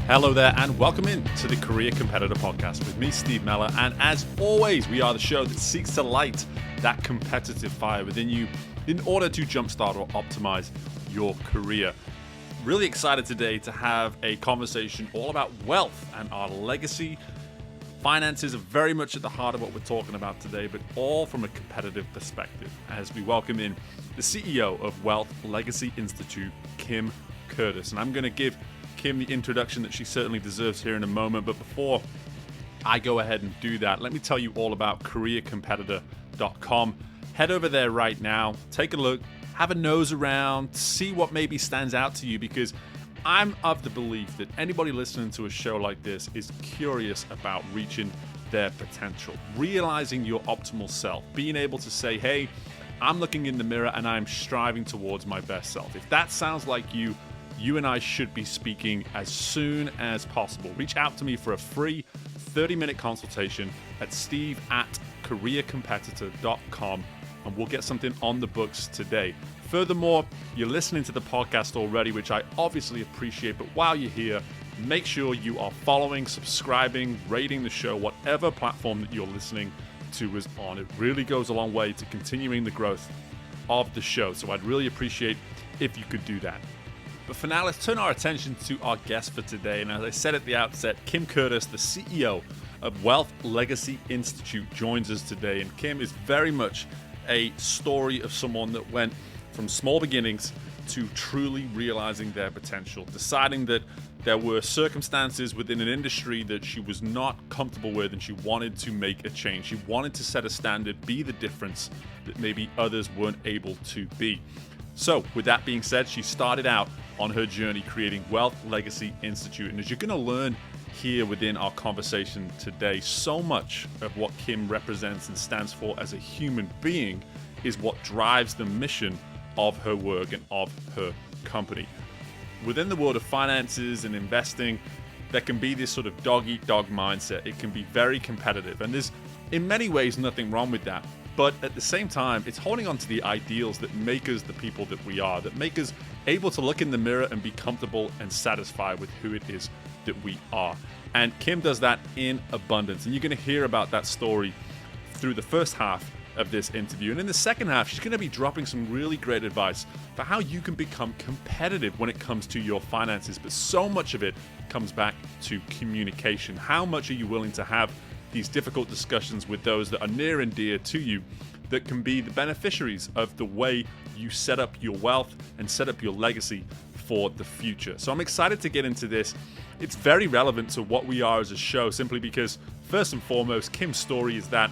Hello there and welcome in to the Career Competitor Podcast with me, Steve Mellor. And as always, we are the show that seeks to light that competitive fire within you in order to jumpstart or optimize your career. Really excited today to have a conversation all about wealth and our legacy. Finances are very much at the heart of what we're talking about today, but all from a competitive perspective as we welcome in the CEO of Wealth Legacy Institute, Kim Curtis. And I'm going to give Kim the introduction that she certainly deserves here in a moment. But before I go ahead and do that, let me tell you all about careercompetitor.com. Head over there right now, take a look, have a nose around, see what maybe stands out to you, because I'm of the belief that anybody listening to a show like this is curious about reaching their potential, realizing your optimal self, being able to say, hey, I'm looking in the mirror and I'm striving towards my best self. If that sounds like you and I should be speaking as soon as possible. Reach out to me for a free 30-minute consultation at steve@careercompetitor.com and we'll get something on the books today. Furthermore, you're listening to the podcast already, which I obviously appreciate, but while you're here, make sure you are following, subscribing, rating the show, whatever platform that you're listening to is on. It really goes a long way to continuing the growth of the show, so I'd really appreciate if you could do that. But for now, let's turn our attention to our guest for today. And as I said at the outset, Kim Curtis, the CEO of Wealth Legacy Institute, joins us today. And Kim is very much a story of someone that went from small beginnings to truly realizing their potential, deciding that there were circumstances within an industry that she was not comfortable with and she wanted to make a change. She wanted to set a standard, be the difference that maybe others weren't able to be. So with that being said, she started out on her journey creating Wealth Legacy Institute. And as you're going to learn here within our conversation today, so much of what Kim represents and stands for as a human being is what drives the mission of her work and of her company. Within the world of finances and investing, there can be this sort of dog-eat-dog mindset. It can be very competitive. And there's, in many ways, nothing wrong with that. But at the same time, it's holding on to the ideals that make us the people that we are, that make us able to look in the mirror and be comfortable and satisfied with who it is that we are. And Kim does that in abundance. And you're going to hear about that story through the first half of this interview. And in the second half, she's going to be dropping some really great advice for how you can become competitive when it comes to your finances. But so much of it comes back to communication. How much are you willing to have these difficult discussions with those that are near and dear to you that can be the beneficiaries of the way you set up your wealth and set up your legacy for the future. So I'm excited to get into this. It's very relevant to what we are as a show, simply because first and foremost, Kim's story is that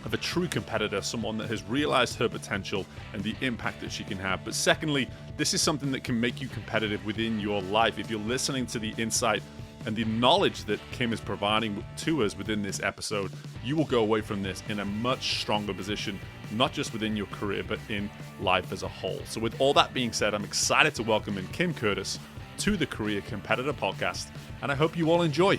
of a true competitor, someone that has realized her potential and the impact that she can have. But secondly, this is something that can make you competitive within your life. If you're listening to the insight and the knowledge that Kim is providing to us within this episode, you will go away from this in a much stronger position, not just within your career, but in life as a whole. So with all that being said, I'm excited to welcome in Kim Curtis to the Career Competitor Podcast, and I hope you all enjoy.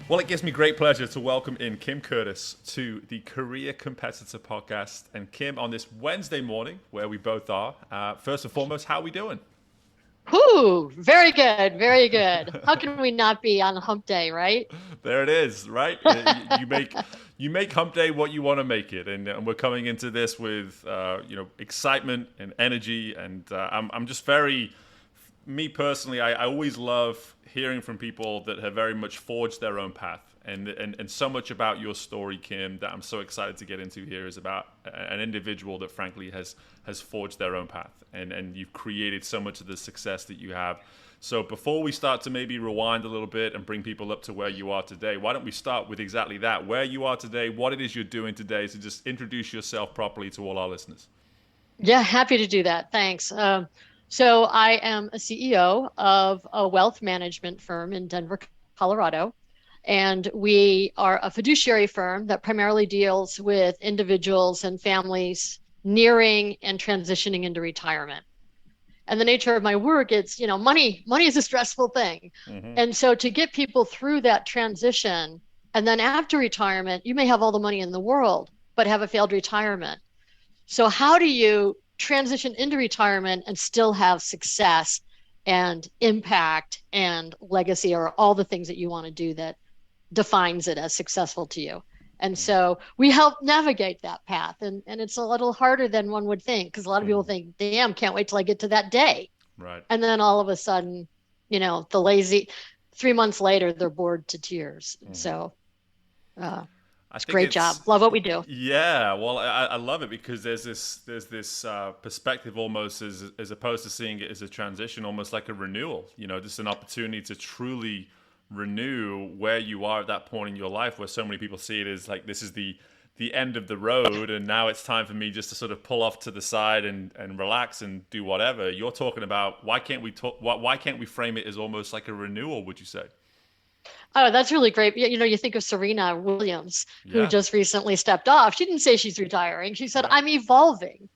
Well, it gives me great pleasure to welcome in Kim Curtis to the Career Competitor Podcast. And Kim, on this Wednesday morning, where we both are, first and foremost, how are we doing? Ooh, very good, very good. How can we not be on hump day, right? There it is, right? you make hump day what you want to make it, and we're coming into this with excitement and energy, and I'm just very, me personally, I always love hearing from people that have very much forged their own path. And so much about your story, Kim, that I'm so excited to get into here is about an individual that frankly has forged their own path. And you've created so much of the success that you have. So before we start to maybe rewind a little bit and bring people up to where you are today, why don't we start with exactly that, where you are today, what it is you're doing today, so just introduce yourself properly to all our listeners. Yeah, happy to do that. Thanks. So I am a CEO of a wealth management firm in Denver, Colorado. And we are a fiduciary firm that primarily deals with individuals and families nearing and transitioning into retirement. And the nature of my work, it's, money is a stressful thing. Mm-hmm. And so to get people through that transition, and then after retirement, you may have all the money in the world, but have a failed retirement. So how do you transition into retirement and still have success and impact and legacy are all the things that you want to do that defines it as successful to you. And so we help navigate that path. And it's a little harder than one would think, because a lot of people think, damn, can't wait till I get to that day. Right. And then all of a sudden, the lazy 3 months later, they're bored to tears. So I think great job. Love what we do. Yeah, well, I love it because there's this perspective almost as opposed to seeing it as a transition, almost like a renewal. Just an opportunity to truly renew where you are at that point in your life, where so many people see it as like this is the end of the road, and now it's time for me just to sort of pull off to the side and relax and do whatever. You're talking about why can't we frame it as almost like a renewal? Would you say? Oh, that's really great. You think of Serena Williams, who just recently stepped off. She didn't say she's retiring. She said, I'm evolving.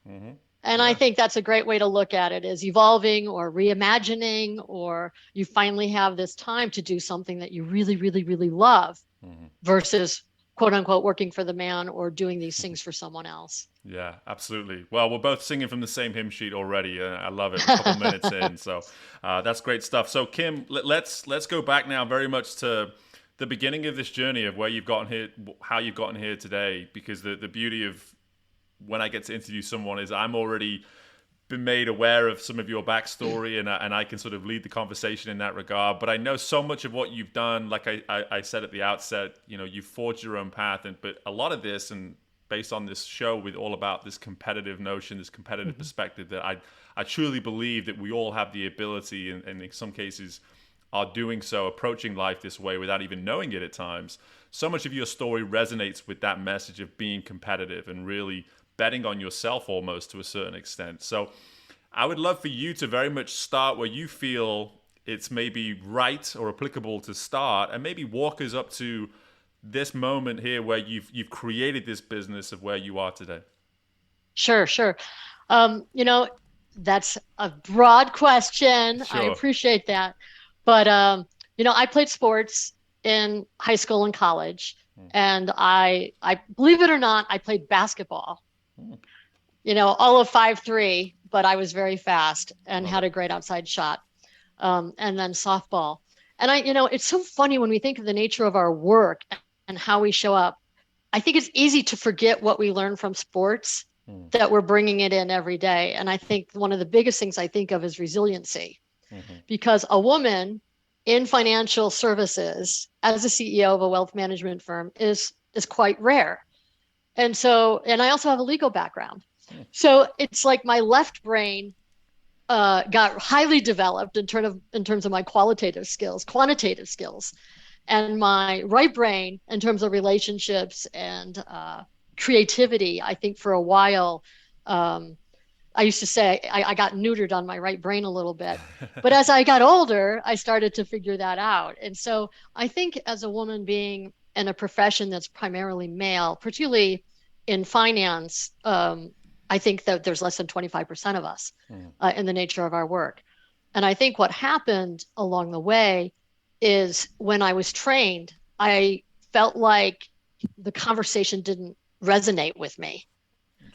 And I think that's a great way to look at it, is evolving or reimagining, or you finally have this time to do something that you really, really, really love versus quote unquote working for the man or doing these things for someone else. Yeah, absolutely. Well, we're both singing from the same hymn sheet already. I love it. A couple minutes in, so that's great stuff. So, Kim, let's go back now very much to the beginning of this journey of where you've gotten here, how you've gotten here today. Because the beauty of when I get to interview someone is I'm already been made aware of some of your backstory, and I can sort of lead the conversation in that regard. But I know so much of what you've done. Like I said at the outset, you've forged your own path, but a lot of this and based on this show with all about this competitive notion, this competitive perspective, that I truly believe that we all have the ability, and in some cases are doing so, approaching life this way without even knowing it at times. So much of your story resonates with that message of being competitive and really betting on yourself almost to a certain extent. So I would love for you to very much start where you feel it's maybe right or applicable to start, and maybe walk us up to this moment here where you've created this business of where you are today. Sure. That's a broad question. Sure. I appreciate that. But, I played sports in high school and college, and I believe it or not, I played basketball, all of 5'3", but I was very fast and had a great outside shot. And then softball. And it's so funny when we think of the nature of our work and how we show up. I think it's easy to forget what we learn from sports, that we're bringing it in every day. And I think one of the biggest things I think of is resiliency, because a woman in financial services as a CEO of a wealth management firm is quite rare. And I also have a legal background. So it's like my left brain got highly developed in terms of my quantitative skills, and my right brain in terms of relationships and creativity. I think for a while, I used to say I got neutered on my right brain a little bit, but as I got older, I started to figure that out. And so I think as a woman being in a profession that's primarily male, particularly in finance, I think that there's less than 25% of us in the nature of our work. And I think what happened along the way is when I was trained, I felt like the conversation didn't resonate with me.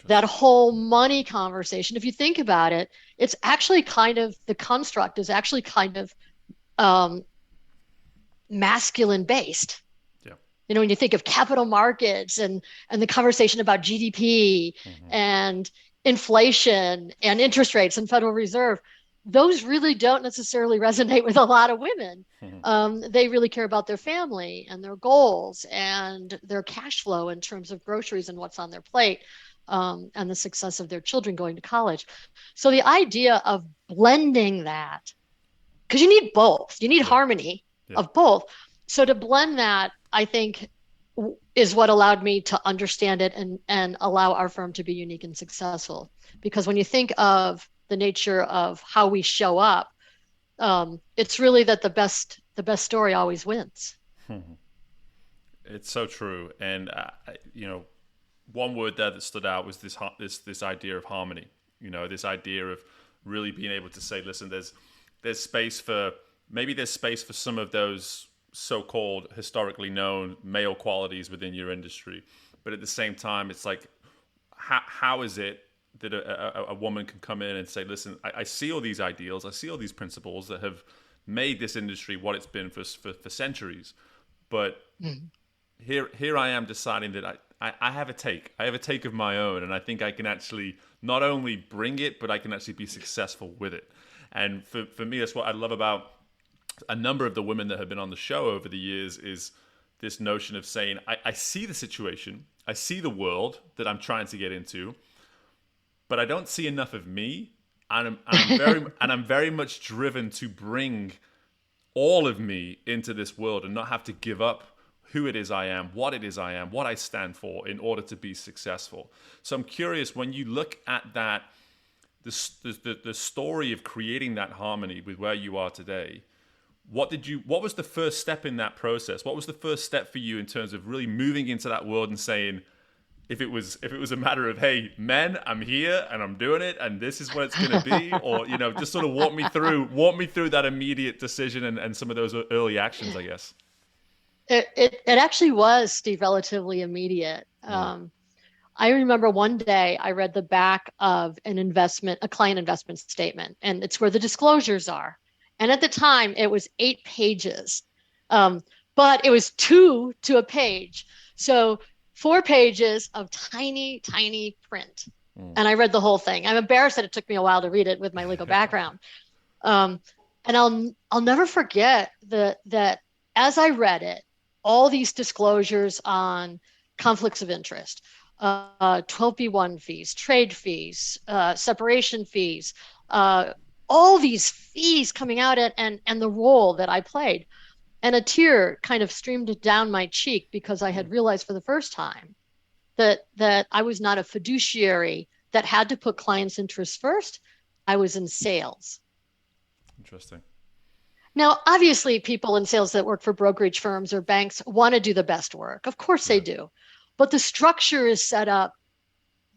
That whole money conversation, if you think about it, it's actually the construct is actually kind of masculine based. When you think of capital markets and the conversation about GDP and inflation and interest rates and Federal Reserve, those really don't necessarily resonate with a lot of women. They really care about their family and their goals and their cash flow in terms of groceries and what's on their plate, and the success of their children going to college. So the idea of blending that, because you need both, you need harmony of both. So to blend that, I think, is what allowed me to understand it and allow our firm to be unique and successful. Because when you think of the nature of how we show up, it's really that the best story always wins. It's so true. And one word there that stood out was this idea of harmony. This idea of really being able to say, listen, there's space for some of those so-called historically known male qualities within your industry, but at the same time, it's like, how is it that a woman can come in and say, listen, I see all these ideals, I see all these principles that have made this industry what it's been for centuries, but here I am deciding that I have a take. I have a take of my own, and I think I can actually not only bring it, but I can actually be successful with it. And for me, that's what I love about a number of the women that have been on the show over the years, is this notion of saying, I see the situation, I see the world that I'm trying to get into, but I don't see enough of me, and I'm very much driven to bring all of me into this world and not have to give up who it is I am, what it is I am, what I stand for in order to be successful. So I'm curious, when you look at that, the story of creating that harmony with where you are today, what was the first step in that process? What was the first step for you in terms of really moving into that world and saying, if it was a matter of, hey, men, I'm here and I'm doing it and this is what it's going to be, or, just sort of walk me through that immediate decision and some of those early actions, I guess. It actually was, Steve, relatively immediate. I remember one day I read the back of a client investment statement, and it's where the disclosures are. And at the time, it was 8 pages, but it was 2 to a page. So 4 pages of tiny, tiny print. And I read the whole thing. I'm embarrassed that it took me a while to read it with my legal background. And I'll never forget that as I read it, all these disclosures on conflicts of interest, 12B1 fees, trade fees, separation fees, all these fees coming out and the role that I played. And a tear kind of streamed down my cheek because I had realized for the first time that I was not a fiduciary that had to put clients' interests first. I was in sales. Interesting. Now, obviously, people in sales that work for brokerage firms or banks want to do the best work. Of course they do. But the structure is set up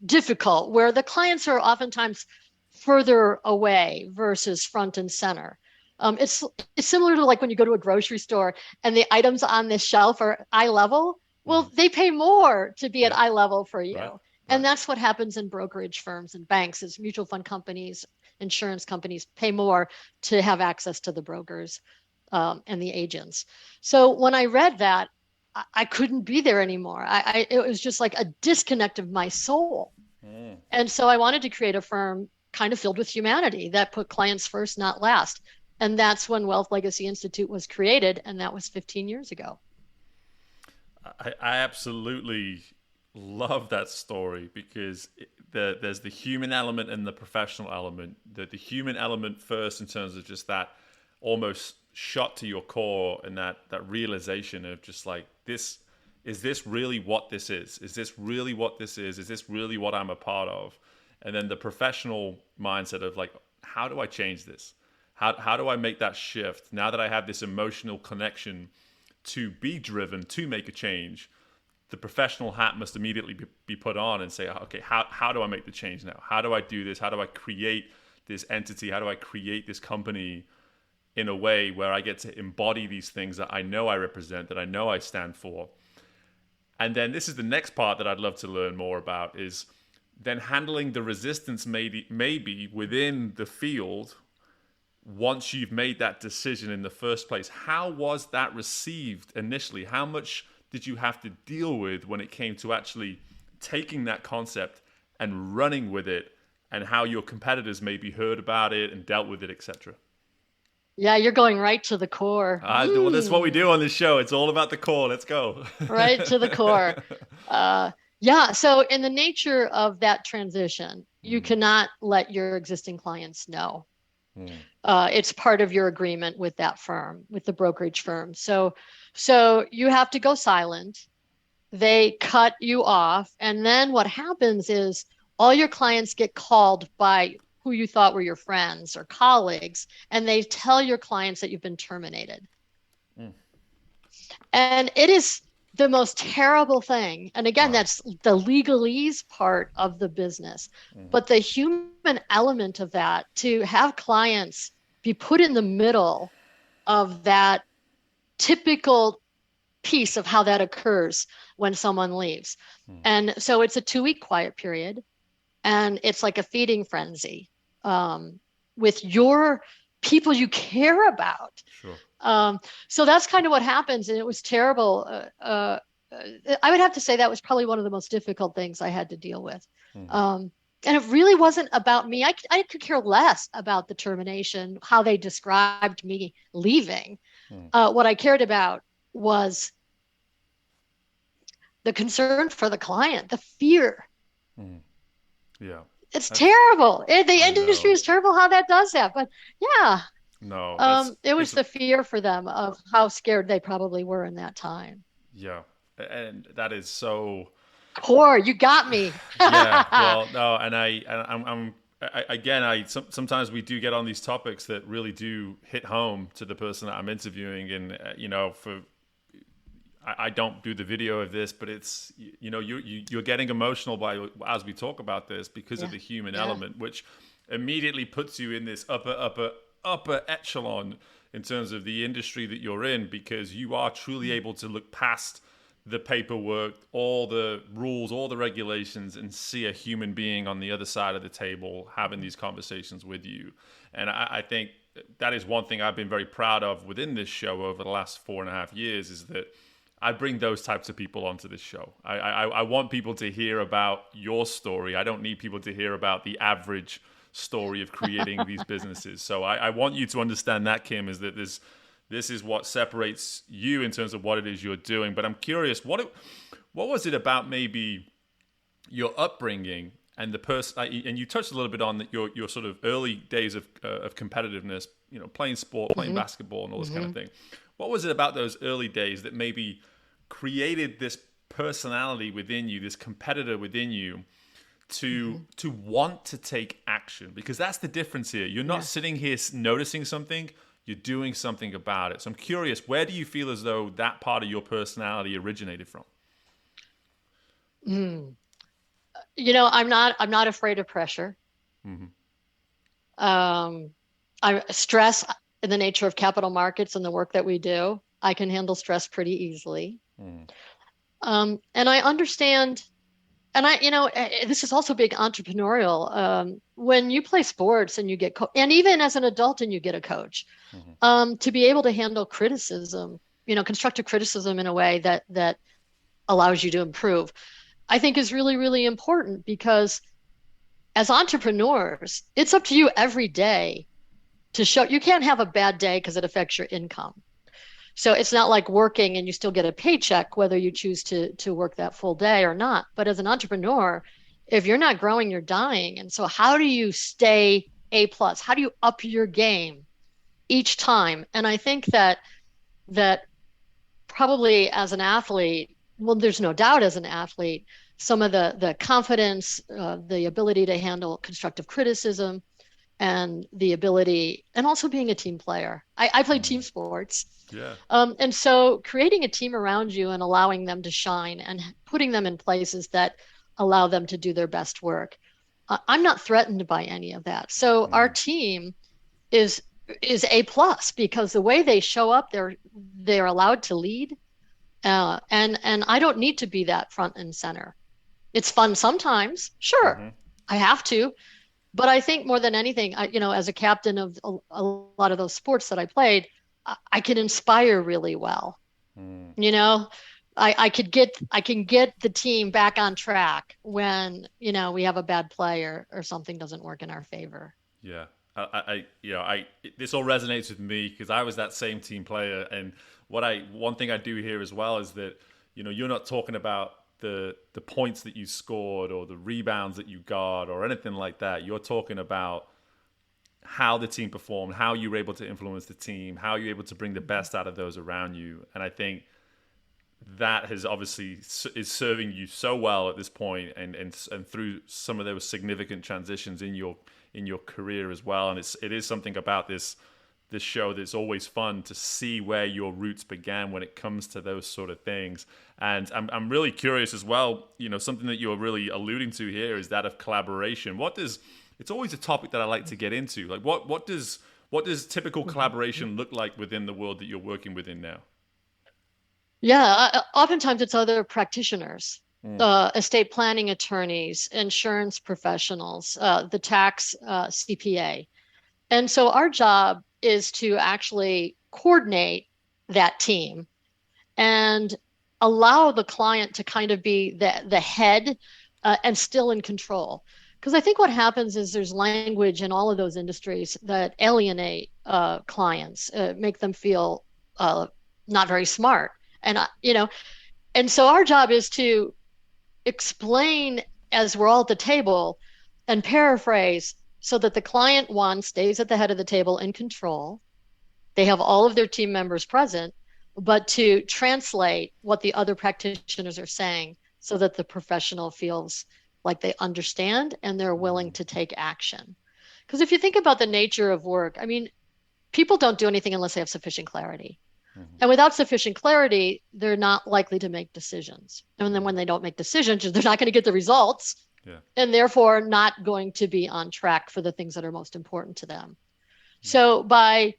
difficult, where the clients are oftentimes further away versus front and center. It's similar to like when you go to a grocery store and the items on this shelf are eye level. Well, they pay more to be at eye level for you. Right. And that's what happens in brokerage firms and banks, is mutual fund companies, insurance companies pay more to have access to the brokers and the agents. So when I read that, I couldn't be there anymore. It was just like a disconnect of my soul. And so I wanted to create a firm kind of filled with humanity that put clients first, not last. And that's when Wealth Legacy Institute was created. And that was 15 years ago. I absolutely love that story, because there's the human element and the professional element. The human element first, in terms of just that almost shot to your core, and that realization of just like, is this really what this is? Is this really what this is? Is this really what I'm a part of? And then the professional mindset of like, how do I change this? How do I make that shift now that I have this emotional connection to be driven to make a change? The professional hat must immediately be put on and say, okay, how do I make the change now? How do I do this? How do I create this entity? How do I create this company in a way where I get to embody these things that I know I represent, that I know I stand for? And then this is the next part that I'd love to learn more about, is then handling the resistance maybe within the field once you've made that decision in the first place. How was that received initially? How much did you have to deal with when it came to actually taking that concept and running with it, and how your competitors maybe heard about it and dealt with it, etc.? Yeah, you're going right to the core. Well, that's what we do on this show. It's all about the core. Let's go. Right to the core. Yeah. So in the nature of that transition, you cannot let your existing clients know. It's part of your agreement with that firm, with the brokerage firm. So you have to go silent. They cut you off. And then what happens is all your clients get called by who you thought were your friends or colleagues, and they tell your clients that you've been terminated. And it is the most terrible thing. And again, that's the legalese part of the business. But the human element of that, to have clients be put in the middle of that typical piece of how that occurs when someone leaves. And so it's a 2-week quiet period. and it's like a feeding frenzy with your people you care about. Sure. So that's kind of what happens, and it was terrible. I would have to say that was probably one of the most difficult things I had to deal with. And it really wasn't about me. I could care less about the termination, how they described me leaving. What I cared about was the concern for the client, the fear. Yeah. It's terrible. The industry is terrible how that does that. But yeah, no, it was the fear for them of how scared they probably were in that time. Yeah. And that is so Core, you got me. yeah. Well, no, and sometimes we do get on these topics that really do hit home to the person that I'm interviewing, and I don't do the video of this, but it's you're getting emotional as we talk about this because of the human element, which immediately puts you in this upper echelon in terms of the industry that you're in, because you are truly able to look past the paperwork, all the rules, all the regulations, and see a human being on the other side of the table having these conversations with you. And I think that is one thing I've been very proud of within this show over the last 4.5 years, is that I bring those types of people onto this show. I want people to hear about your story. I don't need people to hear about the average story of creating these businesses. So I want you to understand that, Kim, is that this is what separates you in terms of what it is you're doing. But I'm curious, what was it about maybe your upbringing and the person? And you touched a little bit on your sort of early days of competitiveness, playing sport, playing basketball, and all this kind of thing. What was it about those early days that maybe created this personality within you, this competitor within you, to want to take action? Because that's the difference here. You're not sitting here noticing something. You're doing something about it. So I'm curious, where do you feel as though that part of your personality originated from? I'm not afraid of pressure. I stress in the nature of capital markets and the work that we do. I can handle stress pretty easily. And I understand, and this is also big entrepreneurial. When you play sports and you get, and even as an adult and you get a coach, to be able to handle criticism, constructive criticism in a way that allows you to improve, I think is really, really important, because as entrepreneurs, it's up to you every day to show. You can't have a bad day because it affects your income. So it's not like working and you still get a paycheck, whether you choose to work that full day or not. But as an entrepreneur, if you're not growing, you're dying. And so how do you stay A+? How do you up your game each time? And I think that probably as an athlete, well, there's no doubt as an athlete, some of the confidence, the ability to handle constructive criticism, and the ability, and also being a team player. I played team sports. Yeah. And so creating a team around you and allowing them to shine and putting them in places that allow them to do their best work. I'm not threatened by any of that. So our team is A+, because the way they show up, they're allowed to lead. And I don't need to be that front and center. It's fun sometimes. Sure. I have to. But I think more than anything, as a captain of a lot of those sports that I played, I can inspire really well. I can get the team back on track when, we have a bad play or something doesn't work in our favor. Yeah. This all resonates with me because I was that same team player. And one thing I do here as well is that, you're not talking about the points that you scored or the rebounds that you got or anything like that. You're talking about how the team performed, how you were able to influence the team, how you're able to bring the best out of those around you. And I think that has obviously is serving you so well at this point, and through some of those significant transitions in your career as well. And it is something about this show that's always fun to see where your roots began when it comes to those sort of things. And I'm really curious as well, something that you're really alluding to here is that of collaboration. It's always a topic that I like to get into. Like what does typical collaboration look like within the world that you're working within now? Yeah, oftentimes it's other practitioners. estate planning attorneys, insurance professionals, the tax CPA. And so our job is to actually coordinate that team and allow the client to kind of be the head and still in control. Because I think what happens is there's language in all of those industries that alienate clients, make them feel not very smart. And, and so our job is to explain as we're all at the table and paraphrase so that the client, one, stays at the head of the table in control. They have all of their team members present, but to translate what the other practitioners are saying so that the professional feels like they understand and they're willing to take action. Because if you think about the nature of work, I mean, people don't do anything unless they have sufficient clarity. And without sufficient clarity, they're not likely to make decisions. And then when they don't make decisions, they're not going to get the results, and therefore not going to be on track for the things that are most important to them. So by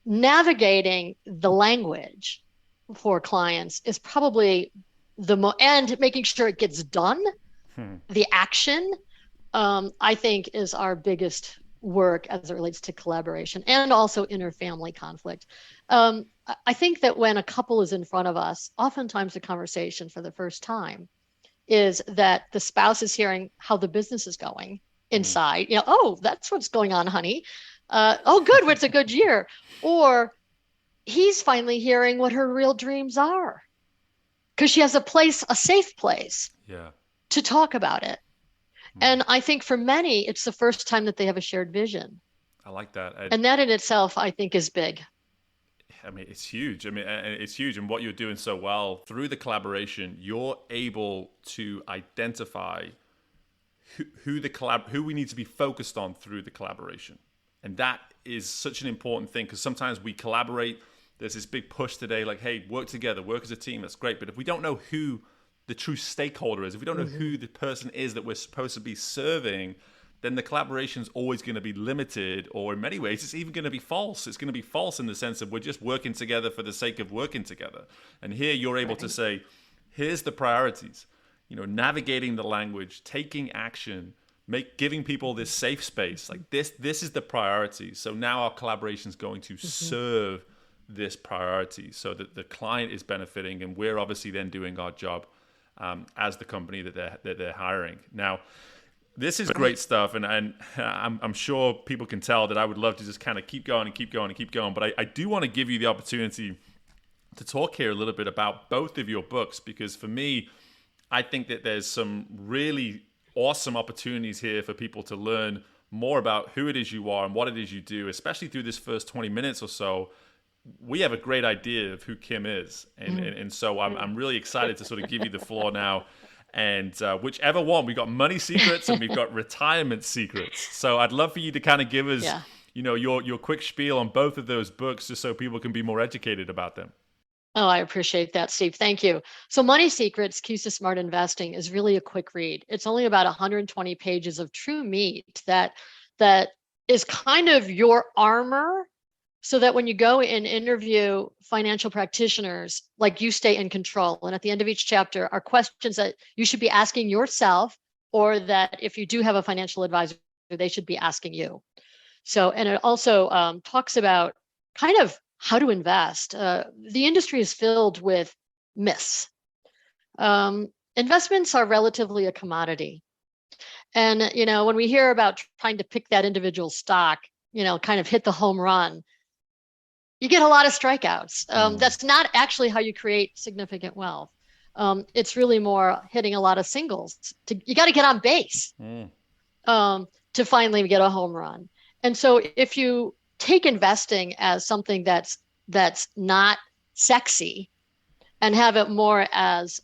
navigating the language for clients is probably and making sure it gets done. The action, I think, is our biggest work as it relates to collaboration and also inter-family conflict. I think that when a couple is in front of us, oftentimes the conversation for the first time is that the spouse is hearing how the business is going inside. Oh, that's what's going on, honey. Oh, good. It's a good year. Or he's finally hearing what her real dreams are because she has a safe place to talk about it. And I think for many, it's the first time that they have a shared vision. I like that. And that in itself, I think, is big. I mean, it's huge. I mean, it's huge. And what you're doing so well through the collaboration, you're able to identify who we need to be focused on through the collaboration. And that is such an important thing because sometimes we collaborate. There's this big push today, like, hey, work together, work as a team. That's great. But if we don't know who the true stakeholder is, if we don't know who the person is that we're supposed to be serving, then the collaboration is always going to be limited, or in many ways, it's even going to be false. It's going to be false in the sense of we're just working together for the sake of working together. And here you're able to say, here's the priorities, navigating the language, taking action, giving people this safe space. Like this is the priority. So now our collaboration is going to serve this priority so that the client is benefiting, and we're obviously then doing our job as the company that they're hiring. Now, this is great stuff, and I'm sure people can tell that I would love to just kind of keep going and keep going and keep going. But I do want to give you the opportunity to talk here a little bit about both of your books, because for me, I think that there's some really awesome opportunities here for people to learn more about who it is you are and what it is you do, especially through this first 20 minutes or so. We have a great idea of who Kim is. And so I'm really excited to sort of give you the floor now. And whichever one, we've got money secrets and we've got retirement secrets. So I'd love for you to kind of give us, your quick spiel on both of those books, just so people can be more educated about them. Oh, I appreciate that, Steve. Thank you. So Money Secrets, Keys to Smart Investing is really a quick read. It's only about 120 pages of true meat that is kind of your armor, so that when you go and interview financial practitioners, like, you stay in control. And at the end of each chapter are questions that you should be asking yourself, or that if you do have a financial advisor, they should be asking you. So, and it also talks about kind of how to invest. The industry is filled with myths. Investments are relatively a commodity. And, when we hear about trying to pick that individual stock, kind of hit the home run, you get a lot of strikeouts. That's not actually how you create significant wealth. It's really more hitting a lot of singles. You got to get on base to finally get a home run. And so if you take investing as something that's not sexy and have it more as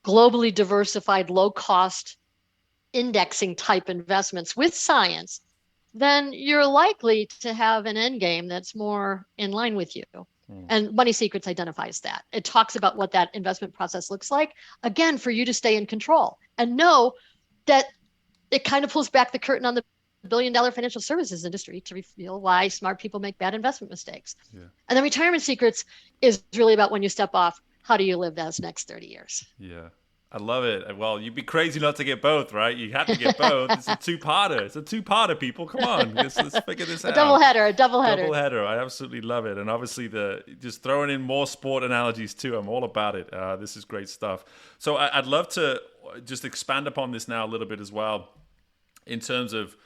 globally diversified, low cost indexing type investments with science, then you're likely to have an end game that's more in line with you. And Money Secrets identifies that. It talks about what that investment process looks like, again, for you to stay in control and know that it kind of pulls back the curtain on the billion-dollar financial services industry to reveal why smart people make bad investment mistakes. And then Retirement Secrets is really about when you step off, how do you live those next 30 years? Yeah. I love it. Well, you'd be crazy not to get both, right? You have to get both. It's a two-parter. It's a two-parter, people. Come on, let's figure this A double out. header, a double Double header. header. I absolutely love it. And obviously, the just throwing in more sport analogies too. I'm all about it. This is great stuff. So I'd love to just expand upon this now a little bit as well, in terms of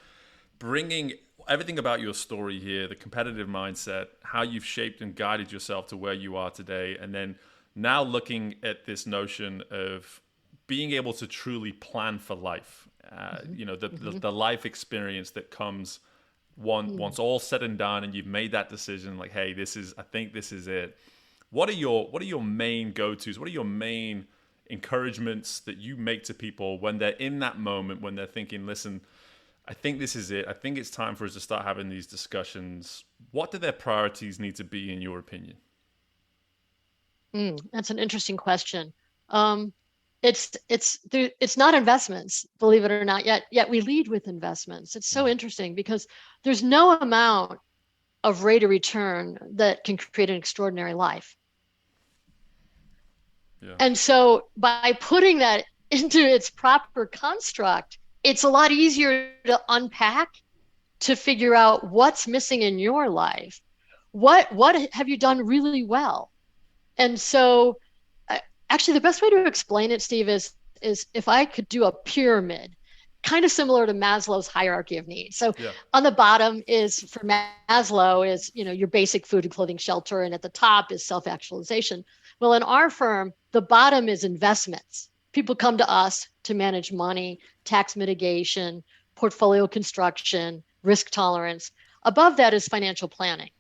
bringing everything about your story here, the competitive mindset, how you've shaped and guided yourself to where you are today, and then now looking at this notion of being able to truly plan for life. The life experience that comes once all said and done, and you've made that decision. Like, hey, I think this is it. What are your main go-tos? What are your main encouragements that you make to people when they're in that moment, when they're thinking, listen, I think this is it. I think it's time for us to start having these discussions. What do their priorities need to be, in your opinion? That's an interesting question. It's not investments, believe it or not. Yet we lead with investments. It's so interesting because there's no amount of rate of return that can create an extraordinary life. Yeah. And so by putting that into its proper construct, it's a lot easier to unpack, to figure out what's missing in your life. What have you done really well? And so actually the best way to explain it, Steve, is if I could do a pyramid, kind of similar to Maslow's hierarchy of needs. So on the bottom is, for Maslow, is, your basic food and clothing, shelter, and at the top is self-actualization. Well, in our firm, the bottom is investments. People come to us to manage money, tax mitigation, portfolio construction, risk tolerance. Above that is financial planning.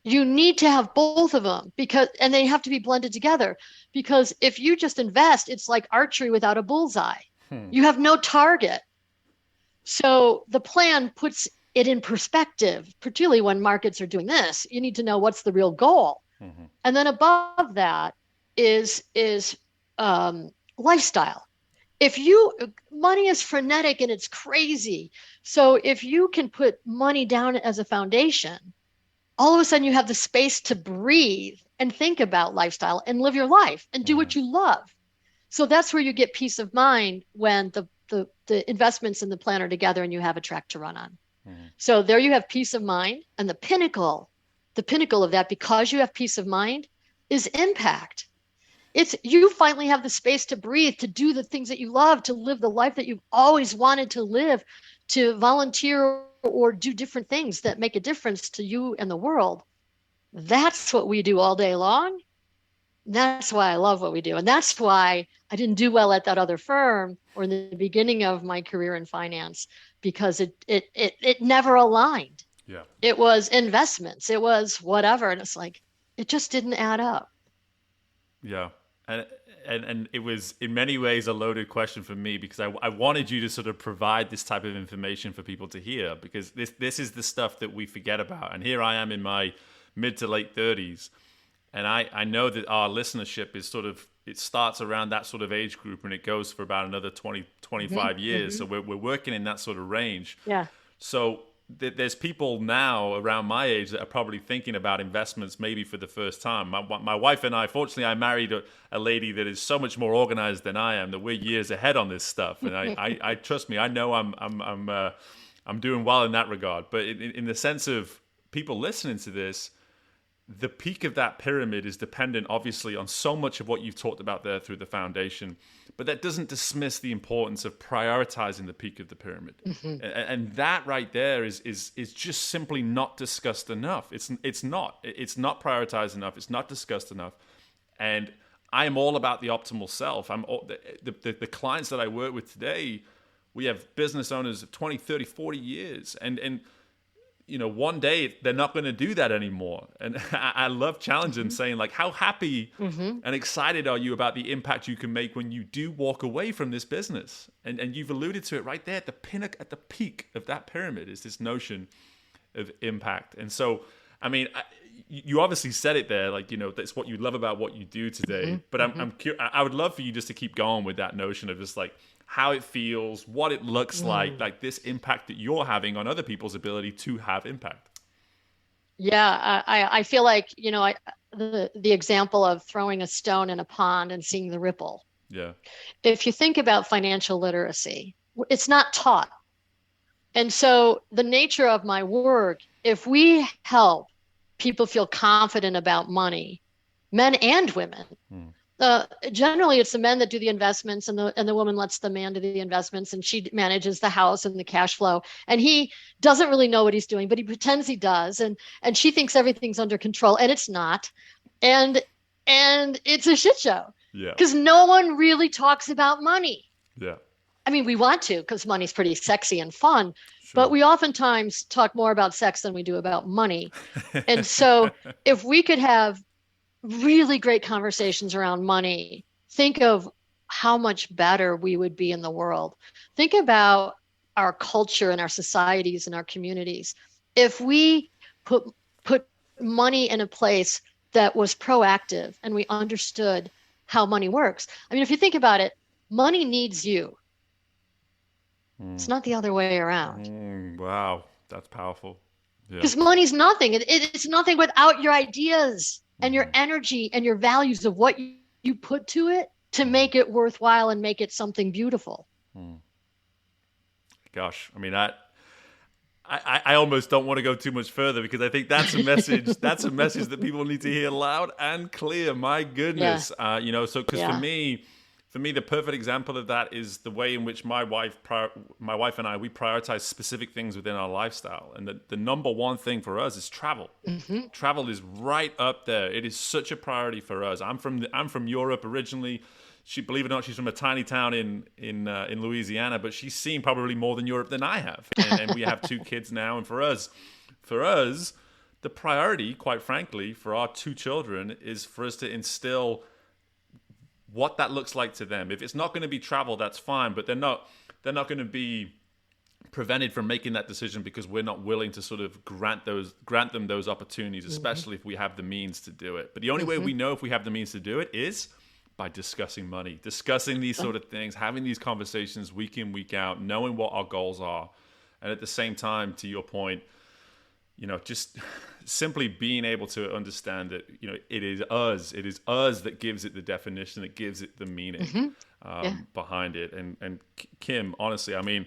You need to have both of them, and they have to be blended together, because if you just invest, it's like archery without a bullseye. You have no target. So the plan puts it in perspective, particularly when markets are doing this. You need to know what's the real goal. And then above that is lifestyle. Money is frenetic and it's crazy. So if you can put money down as a foundation, all of a sudden you have the space to breathe and think about lifestyle and live your life and do what you love. So that's where you get peace of mind, when the investments and the plan are together and you have a track to run on. So there you have peace of mind, and the pinnacle of that, because you have peace of mind, is impact. It's you finally have the space to breathe, to do the things that you love, to live the life that you've always wanted to live, to volunteer or do different things that make a difference to you and the world. That's what we do all day long. That's why I love what we do. And that's why I didn't do well at that other firm or in the beginning of my career in finance, because it never aligned. Yeah. It was investments. It was whatever. And it's like, it just didn't add up. Yeah. And it was in many ways a loaded question for me, because I wanted you to sort of provide this type of information for people to hear, because this is the stuff that we forget about. And here I am in my mid to late 30s, and I know that our listenership is it starts around that sort of age group, and it goes for about another 20, 25 years. So we're working in that sort of range. Yeah. So there's people now around my age that are probably thinking about investments maybe for the first time. My wife and I, fortunately, I married a lady that is so much more organized than I am, that we're years ahead on this stuff. And I trust me, I know I'm doing well in that regard. But in the sense of people listening to this, the peak of that pyramid is dependent, obviously, on so much of what you've talked about there through the foundation. But that doesn't dismiss the importance of prioritizing the peak of the pyramid. And that right there is just simply not discussed enough. It's not prioritized enough. It's not discussed enough. And I am all about the optimal self. The clients that I work with today, we have business owners of 20, 30, 40 years. And one day they're not going to do that anymore. And I love challenging, saying, like, how happy and excited are you about the impact you can make when you do walk away from this business? And you've alluded to it right there at the peak of that pyramid is this notion of impact. And so, I mean, you obviously said it there, like, that's what you love about what you do today. But I would love for you just to keep going with that notion of just like how it feels, what it looks like this impact that you're having on other people's ability to have impact. Yeah, I feel like, the example of throwing a stone in a pond and seeing the ripple. Yeah. If you think about financial literacy, it's not taught. And so the nature of my work, if we help people feel confident about money, men and women, Mm. generally it's the men that do the investments, and the woman lets the man do the investments, and she manages the house and the cash flow, and he doesn't really know what he's doing, but he pretends he does, and she thinks everything's under control, and it's not, and it's a shit show Yeah. because no one really talks about money. Yeah. I mean, we want to because money's pretty sexy and fun, but Sure. we oftentimes talk more about sex than we do about money. And so if we could have really great conversations around money, think of how much better we would be in the world. Think about our culture and our societies and our communities. If we put money in a place that was proactive and we understood how money works. I mean, if you think about it, money needs you. It's not the other way around. Wow, that's powerful. Yeah. Because money's nothing. It's nothing without your ideas and your energy and your values of what you put to it to make it worthwhile and make it something beautiful. Gosh, I mean, I almost don't want to go too much further because I think that's a message. That's a message that people need to hear loud and clear. My goodness, you know. So, because for me, the perfect example of that is the way in which my wife and I, we prioritize specific things within our lifestyle, and the number one thing for us is travel. Travel is right up there. It is such a priority for us. I'm from Europe originally. She, believe it or not, she's from a tiny town in Louisiana, but she's seen probably more than Europe than I have. And we have 2 kids now. And for us, the priority, quite frankly, for our 2 children is for us to instill what that looks like to them. If it's not going to be travel, that's fine, but they're not going to be prevented from making that decision because we're not willing to sort of grant them those opportunities, especially if we have the means to do it. But the only way we know if we have the means to do it is by discussing money, discussing these sort of things, having these conversations week in, week out, knowing what our goals are. And at the same time, to your point, you know, just simply being able to understand that, you know, it is us that gives it the definition, that gives it the meaning behind it. And Kim, honestly, I mean,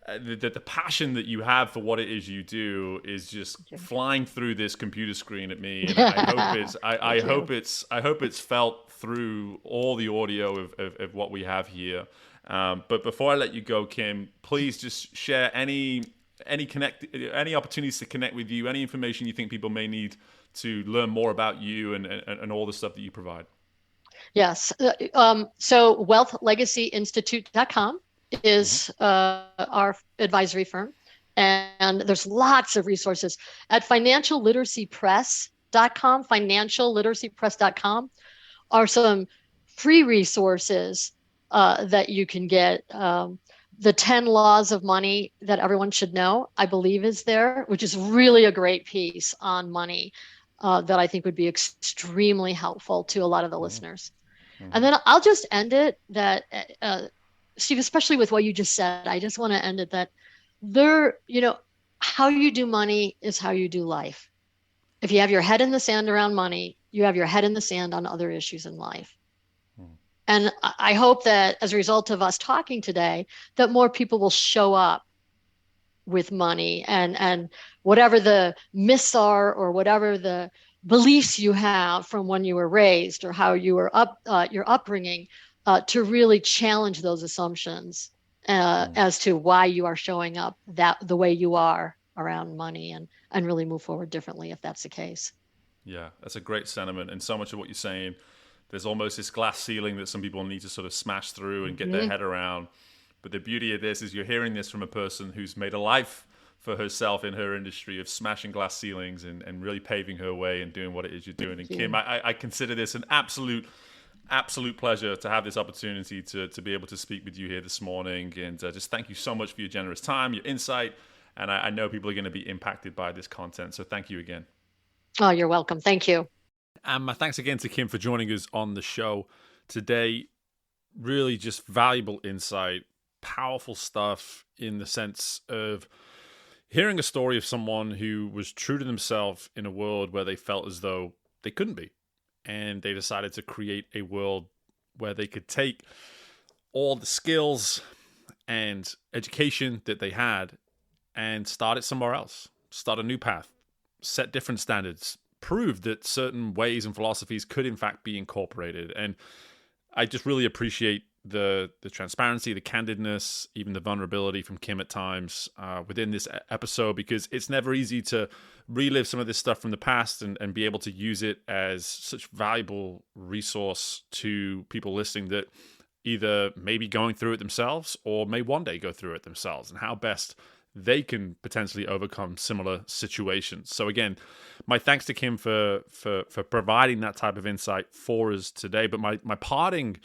the passion that you have for what it is you do is just flying through this computer screen at me. And I hope it's felt through all the audio of what we have here. But before I let you go, Kim, please just share any opportunities to connect with you, any information you think people may need to learn more about you and all the stuff that you provide. Yes. So wealthlegacyinstitute.com is our advisory firm. And there's lots of resources at financialliteracypress.com are some free resources that you can get. The 10 laws of money that everyone should know, I believe is there, which is really a great piece on money that I think would be extremely helpful to a lot of the listeners. And then I'll just end it that, Steve, especially with what you just said, I just want to end it that how you do money is how you do life. If you have your head in the sand around money, you have your head in the sand on other issues in life. And I hope that as a result of us talking today, that more people will show up with money and whatever the myths are or whatever the beliefs you have from when you were raised or how you were your upbringing, to really challenge those assumptions as to why you are showing up the way you are around money and really move forward differently if that's the case. Yeah, that's a great sentiment. And so much of what you're saying, there's almost this glass ceiling that some people need to sort of smash through and get their head around. But the beauty of this is you're hearing this from a person who's made a life for herself in her industry of smashing glass ceilings and really paving her way and doing what it is you're doing. And Kim, I consider this an absolute pleasure to have this opportunity to be able to speak with you here this morning. And just thank you so much for your generous time, your insight. And I know people are going to be impacted by this content. So thank you again. Oh, you're welcome. Thank you. And my thanks again to Kim for joining us on the show today. Really just valuable insight, powerful stuff in the sense of hearing a story of someone who was true to themselves in a world where they felt as though they couldn't be. And they decided to create a world where they could take all the skills and education that they had and start it somewhere else, start a new path, set different standards, prove that certain ways and philosophies could in fact be incorporated. And I just really appreciate the transparency, the candidness, even the vulnerability from Kim at times within this episode, because it's never easy to relive some of this stuff from the past and be able to use it as such valuable resource to people listening that either may be going through it themselves or may one day go through it themselves, and how best they can potentially overcome similar situations. So again, my thanks to Kim for providing that type of insight for us today. But my parting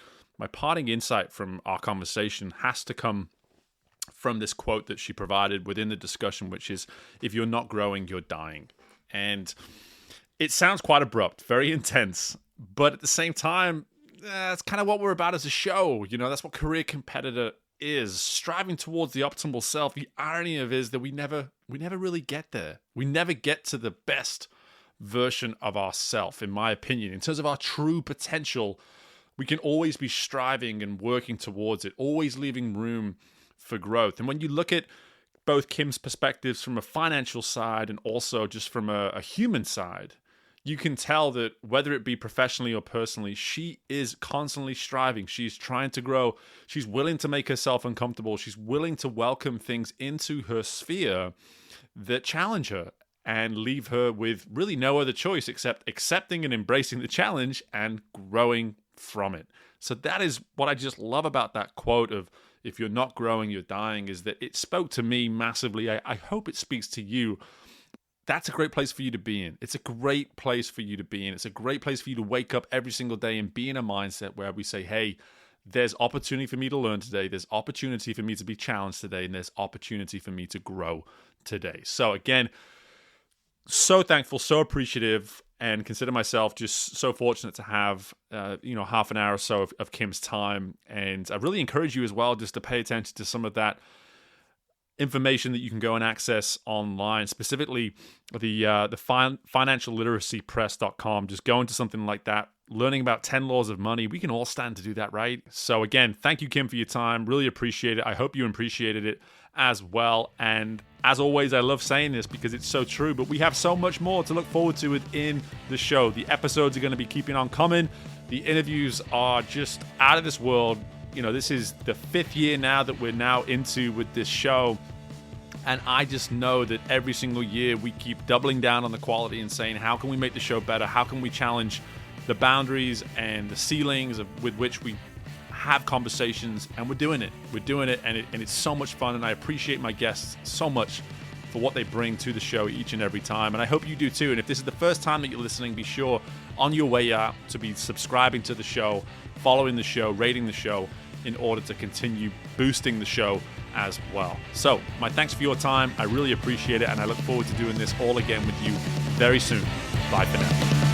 insight from our conversation has to come from this quote that she provided within the discussion, which is, if you're not growing, you're dying. And it sounds quite abrupt, very intense, but at the same time, that's kind of what we're about as a show. You know, that's what Career Competitor is, striving towards the optimal self. The irony of it is that we never really get there. We never get to the best version of ourself, in my opinion. In terms of our true potential, we can always be striving and working towards it, always leaving room for growth. And when you look at both Kim's perspectives from a financial side and also just from a human side, you can tell that whether it be professionally or personally, she is constantly striving. She's trying to grow. She's willing to make herself uncomfortable. She's willing to welcome things into her sphere that challenge her and leave her with really no other choice except accepting and embracing the challenge and growing from it. So that is what I just love about that quote of, if you're not growing, you're dying, is that it spoke to me massively. I hope it speaks to you. That's a great place for you to be in. It's a great place for you to be in. It's a great place for you to wake up every single day and be in a mindset where we say, hey, there's opportunity for me to learn today. There's opportunity for me to be challenged today. And there's opportunity for me to grow today. So again, so thankful, so appreciative, and consider myself just so fortunate to have, half an hour or so of Kim's time. And I really encourage you as well just to pay attention to some of that information that you can go and access online, specifically the financialliteracypress.com. Just go into something like that, learning about 10 laws of money. We can all stand to do that, right? So again, thank you, Kim, for your time. Really appreciate it. I hope you appreciated it as well. And as always, I love saying this because it's so true, but we have so much more to look forward to within the show. The episodes are going to be keeping on coming. The interviews are just out of this world. You know, this is the 5th year now that we're now into with this show. And I just know that every single year we keep doubling down on the quality and saying, how can we make the show better? How can we challenge the boundaries and the ceilings with which we have conversations? And we're doing it. We're doing it, and it's so much fun. And I appreciate my guests so much for what they bring to the show each and every time. And I hope you do too. And if this is the first time that you're listening, be sure on your way out to be subscribing to the show, following the show, rating the show, in order to continue boosting the show as well. So my thanks for your time. I really appreciate it, and I look forward to doing this all again with you very soon. Bye for now.